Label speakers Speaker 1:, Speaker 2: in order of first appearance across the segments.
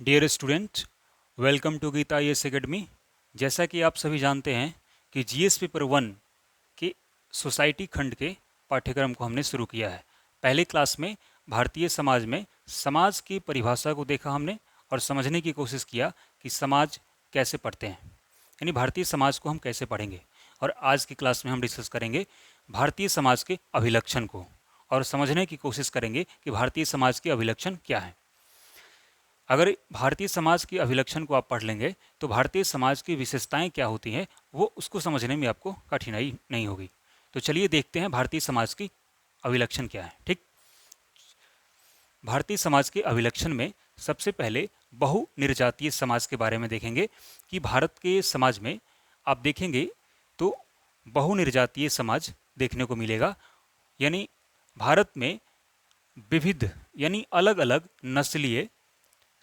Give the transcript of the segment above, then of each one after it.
Speaker 1: Dear student, welcome to Geeta IAS academy. जैसा कि आप सभी जानते हैं कि GS पेपर 1 के सोसाइटी खंड के पाठ्यक्रम को हमने शुरू किया है। पहले क्लास में भारतीय समाज में समाज की परिभाषा को देखा हमने और समझने की कोशिश किया कि समाज कैसे पढ़ते हैं, यानी भारतीय समाज को हम कैसे पढ़ेंगे। और आज की क्लास में हम डिस्कस करेंगे भारतीय समाज के अभिलक्षण को और समझने की कोशिश करेंगे कि भारतीय समाज के अभिलक्षण क्या हैं। अगर भारतीय समाज के अभिलक्षण को आप पढ़ लेंगे तो भारतीय समाज की विशेषताएं क्या होती हैं वो उसको समझने में आपको कठिनाई नहीं होगी। तो चलिए देखते हैं भारतीय समाज की अभिलक्षण क्या है। ठीक, भारतीय समाज के अभिलक्षण में सबसे पहले बहुनिर्जातीय समाज के बारे में देखेंगे कि भारत के समाज में आप देखेंगे तो बहुनिर्जातीय समाज देखने को मिलेगा, यानी भारत में विविध यानी अलग अलग नस्लीय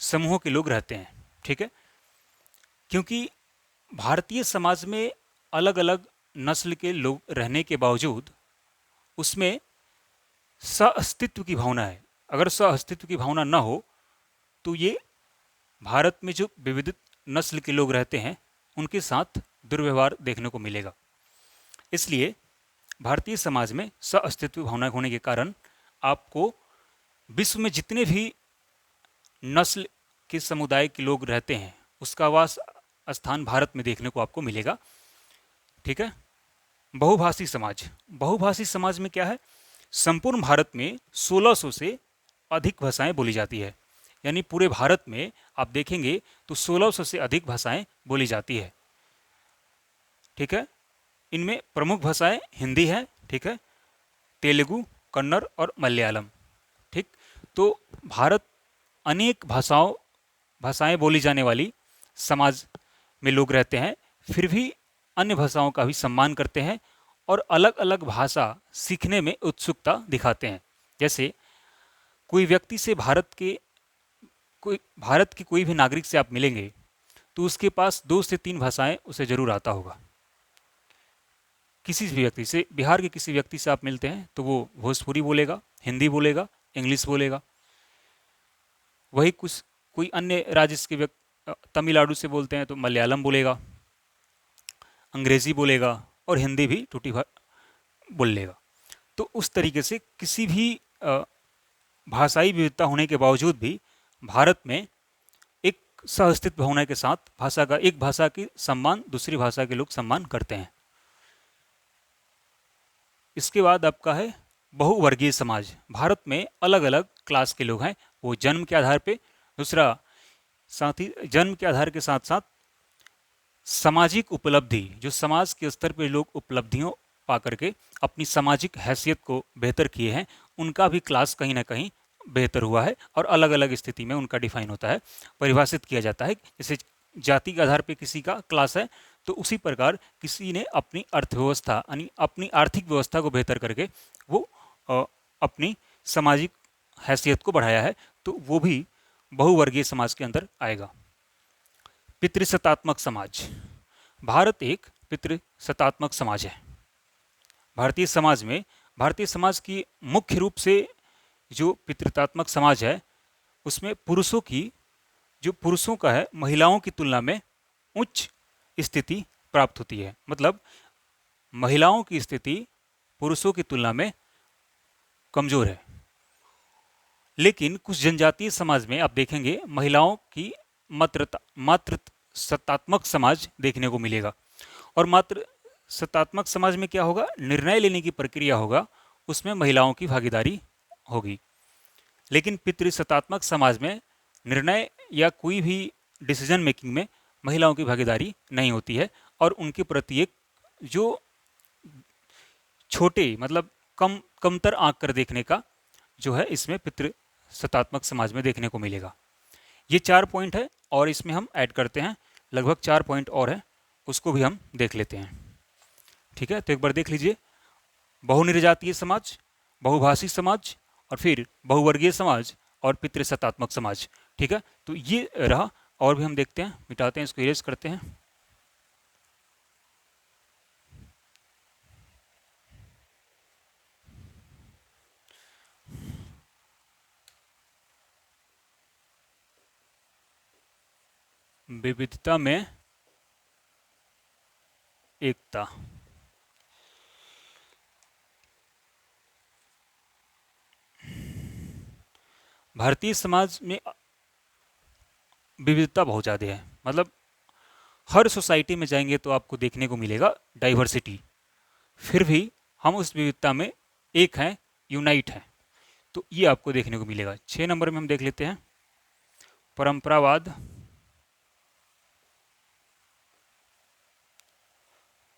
Speaker 1: समूहों के लोग रहते हैं। ठीक है, क्योंकि भारतीय समाज में अलग अलग नस्ल के लोग रहने के बावजूद उसमें सह-अस्तित्व की भावना है। अगर सह-अस्तित्व की भावना न हो तो ये भारत में जो विविध नस्ल के लोग रहते हैं उनके साथ दुर्व्यवहार देखने को मिलेगा। इसलिए भारतीय समाज में सह-अस्तित्व भावना होने के कारण आपको विश्व में जितने भी नस्ल के समुदाय के लोग रहते हैं उसका वास स्थान भारत में देखने को आपको मिलेगा। ठीक है, बहुभाषी समाज। बहुभाषी समाज में क्या है, संपूर्ण भारत में 1600 से अधिक भाषाएं बोली जाती है, यानी पूरे भारत में आप देखेंगे तो 1600 से अधिक भाषाएं बोली जाती है। ठीक है, इनमें प्रमुख भाषाएं हिंदी है, ठीक है, तेलुगु, कन्नड़ और मलयालम। ठीक, तो भारत अनेक भाषाएं बोली जाने वाली समाज में लोग रहते हैं, फिर भी अन्य भाषाओं का भी सम्मान करते हैं और अलग अलग भाषा सीखने में उत्सुकता दिखाते हैं। जैसे कोई व्यक्ति से भारत के कोई भी नागरिक से आप मिलेंगे तो उसके पास 2 से 3 भाषाएं उसे जरूर आता होगा। किसी भी व्यक्ति से, बिहार के किसी व्यक्ति से आप मिलते हैं तो वो भोजपुरी बोलेगा, हिंदी बोलेगा, इंग्लिश बोलेगा। वही कोई अन्य राज्य के व्यक्ति तमिलनाडु से बोलते हैं तो मलयालम बोलेगा, अंग्रेजी बोलेगा और हिंदी भी टूटी बोल लेगा। तो उस तरीके से किसी भी भाषाई विविधता होने के बावजूद भी भारत में एक सह-अस्तित्व भावना के साथ एक भाषा की सम्मान दूसरी भाषा के लोग सम्मान करते हैं। इसके बाद आपका है बहुवर्गीय समाज। भारत में अलग अलग क्लास के लोग हैं, वो जन्म के आधार पे, दूसरा साथ ही जन्म के आधार के साथ साथ सामाजिक उपलब्धि, जो समाज के स्तर पर लोग उपलब्धियों पा करके अपनी सामाजिक हैसियत को बेहतर किए हैं, उनका भी क्लास कहीं ना कहीं बेहतर हुआ है और अलग अलग स्थिति में उनका डिफाइन होता है, परिभाषित किया जाता है। जैसे जाति के आधार पर किसी का क्लास है तो उसी प्रकार किसी ने अपनी अर्थव्यवस्था यानी अपनी आर्थिक व्यवस्था को बेहतर करके वो अपनी सामाजिक हैसियत को बढ़ाया है, तो वो भी बहुवर्गीय समाज के अंदर आएगा। पितृसत्तात्मक समाज। भारत एक पितृसत्तात्मक समाज है। भारतीय समाज की मुख्य रूप से जो पितृतात्मक समाज है उसमें पुरुषों का है महिलाओं की तुलना में उच्च स्थिति प्राप्त होती है। मतलब महिलाओं की स्थिति पुरुषों की तुलना में कमजोर है। लेकिन कुछ जनजातीय समाज में आप देखेंगे महिलाओं की मातृ सत्तात्मक समाज देखने को मिलेगा। और मातृ सत्तात्मक समाज में क्या होगा, निर्णय लेने की प्रक्रिया होगा, उसमें महिलाओं की भागीदारी होगी। लेकिन पितृसत्तात्मक समाज में निर्णय या कोई भी डिसीजन मेकिंग में महिलाओं की भागीदारी नहीं होती है और उनके प्रति एक जो छोटे मतलब कमतर आंक कर देखने का जो है इसमें पितृसत्तात्मक समाज में देखने को मिलेगा। ये 4 पॉइंट है और इसमें हम ऐड करते हैं लगभग 4 पॉइंट और है, उसको भी हम देख लेते हैं। ठीक है, तो एक बार देख लीजिए, बहुनिर्जातीय समाज, बहुभाषी समाज और फिर बहुवर्गीय समाज और पितृसत्तात्मक समाज। ठीक है, तो ये रहा, और भी हम देखते हैं, मिटाते हैं, इसको इरेज करते हैं। विविधता में एकता। भारतीय समाज में विविधता बहुत ज़्यादा है, मतलब हर सोसाइटी में जाएंगे तो आपको देखने को मिलेगा डाइवर्सिटी, फिर भी हम उस विविधता में एक हैं, यूनाइट हैं। तो ये आपको देखने को मिलेगा। 6 नंबर में हम देख लेते हैं परंपरावाद,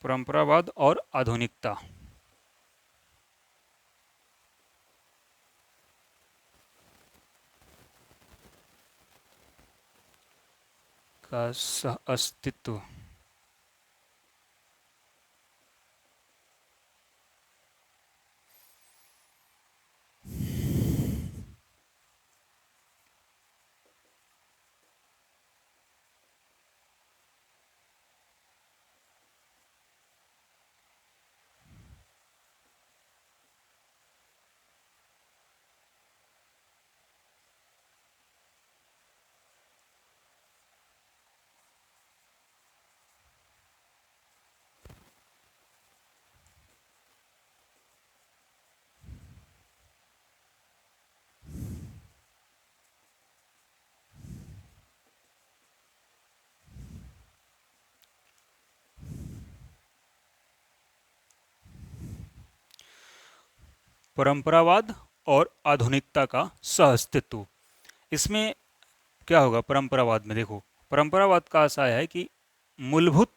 Speaker 1: परंपरावाद और आधुनिकता का सह अस्तित्व। परंपरावाद और आधुनिकता का सह अस्तित्व। इसमें क्या होगा परंपरावाद में, देखो परंपरावाद का आशय है कि मूलभूत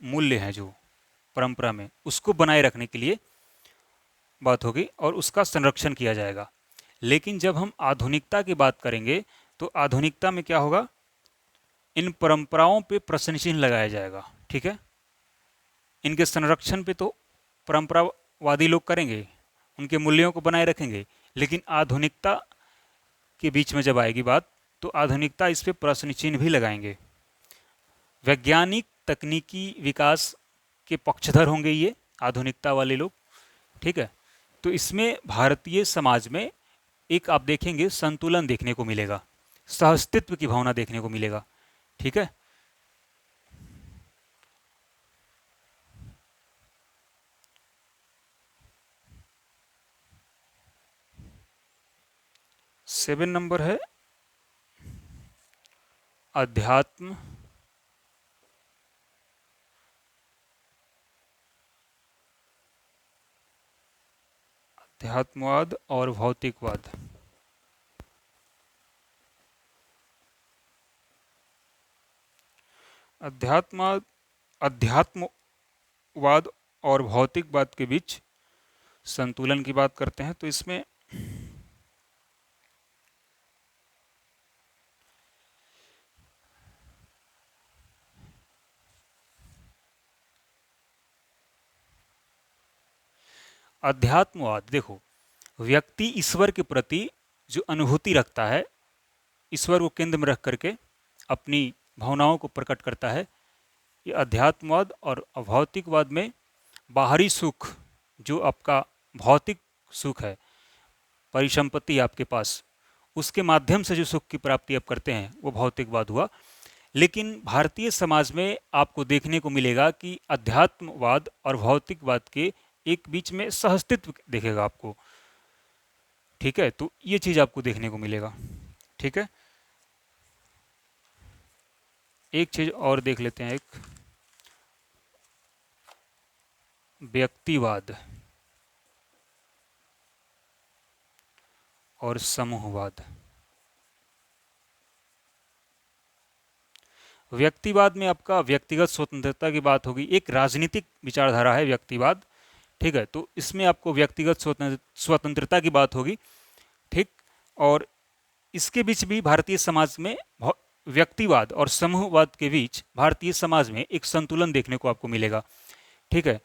Speaker 1: मूल्य हैं जो परंपरा में, उसको बनाए रखने के लिए बात होगी और उसका संरक्षण किया जाएगा। लेकिन जब हम आधुनिकता की बात करेंगे तो आधुनिकता में क्या होगा, इन परंपराओं पे प्रश्न चिन्ह लगाया जाएगा। ठीक है, इनके संरक्षण पे तो परंपरावादी लोग करेंगे, उनके मूल्यों को बनाए रखेंगे, लेकिन आधुनिकता के बीच में जब आएगी बात तो आधुनिकता इस पे प्रश्न चिन्ह भी लगाएंगे। वैज्ञानिक तकनीकी विकास के पक्षधर होंगे ये आधुनिकता वाले लोग। ठीक है, तो इसमें भारतीय समाज में एक आप देखेंगे संतुलन देखने को मिलेगा, सहअस्तित्व की भावना देखने को मिलेगा। ठीक है, 7 नंबर है अध्यात्म, अध्यात्मवाद और भौतिकवाद। अध्यात्म अध्यात्मवाद और भौतिकवाद के बीच संतुलन की बात करते हैं तो इसमें अध्यात्मवाद, देखो व्यक्ति ईश्वर के प्रति जो अनुभूति रखता है, ईश्वर को केंद्र में रख करके अपनी भावनाओं को प्रकट करता है, ये अध्यात्मवाद। और भौतिकवाद में बाहरी सुख, जो आपका भौतिक सुख है, परिसंपत्ति आपके पास, उसके माध्यम से जो सुख की प्राप्ति आप करते हैं वो भौतिकवाद हुआ। लेकिन भारतीय समाज में आपको देखने को मिलेगा कि अध्यात्मवाद और भौतिकवाद के एक बीच में सहअस्तित्व देखेगा आपको। ठीक है, तो ये चीज़ आपको देखने को मिलेगा। ठीक है, एक चीज़ और देख लेते हैं, एक व्यक्तिवाद और समूहवाद। व्यक्तिवाद में आपका व्यक्तिगत स्वतंत्रता की बात होगी, एक राजनीतिक विचारधारा है व्यक्तिवाद। ठीक है, तो इसमें आपको व्यक्तिगत स्वतंत्रता की बात होगी। ठीक, और इसके बीच भी भारतीय समाज में व्यक्तिवाद और समूहवाद के बीच भारतीय समाज में एक संतुलन देखने को आपको मिलेगा। ठीक है,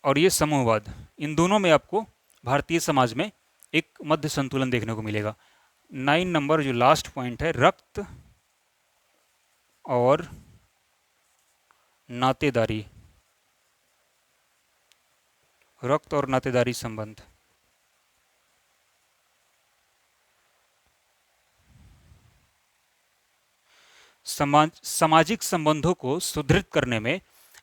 Speaker 1: और ये समूहवाद, इन दोनों में आपको भारतीय समाज में एक मध्य संतुलन देखने को मिलेगा। 9 नंबर जो लास्ट पॉइंट है, रक्त और नातेदारी, रक्त और नातेदारी संबंध। सामाजिक संबंधों को सुदृढ़ करने में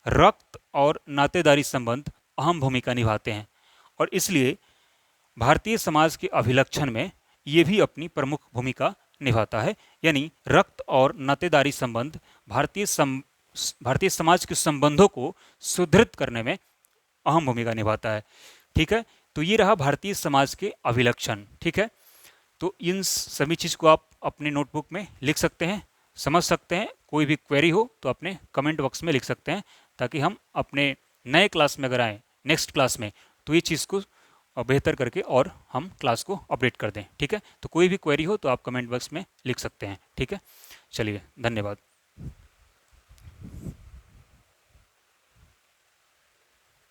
Speaker 1: रक्त और नातेदारी संबंध अहम भूमिका निभाते हैं, और इसलिए भारतीय समाज के अभिलक्षण में ये भी अपनी प्रमुख भूमिका निभाता है। यानी रक्त और नातेदारी संबंध भारतीय समाज के संबंधों को सुदृढ़ करने में अहम भूमिका निभाता है। ठीक है, तो ये रहा भारतीय समाज के अभिलक्षण। ठीक है, तो इन सभी चीज़ को आप अपने नोटबुक में लिख सकते हैं, समझ सकते हैं। कोई भी क्वेरी हो तो अपने कमेंट बॉक्स में लिख सकते हैं, ताकि हम अपने नए क्लास में अगर आएँ नेक्स्ट क्लास में तो ये चीज़ को बेहतर करके और हम क्लास को अपडेट कर दें। ठीक है, तो कोई भी क्वेरी हो तो आप कमेंट बॉक्स में लिख सकते हैं। ठीक है, चलिए, धन्यवाद।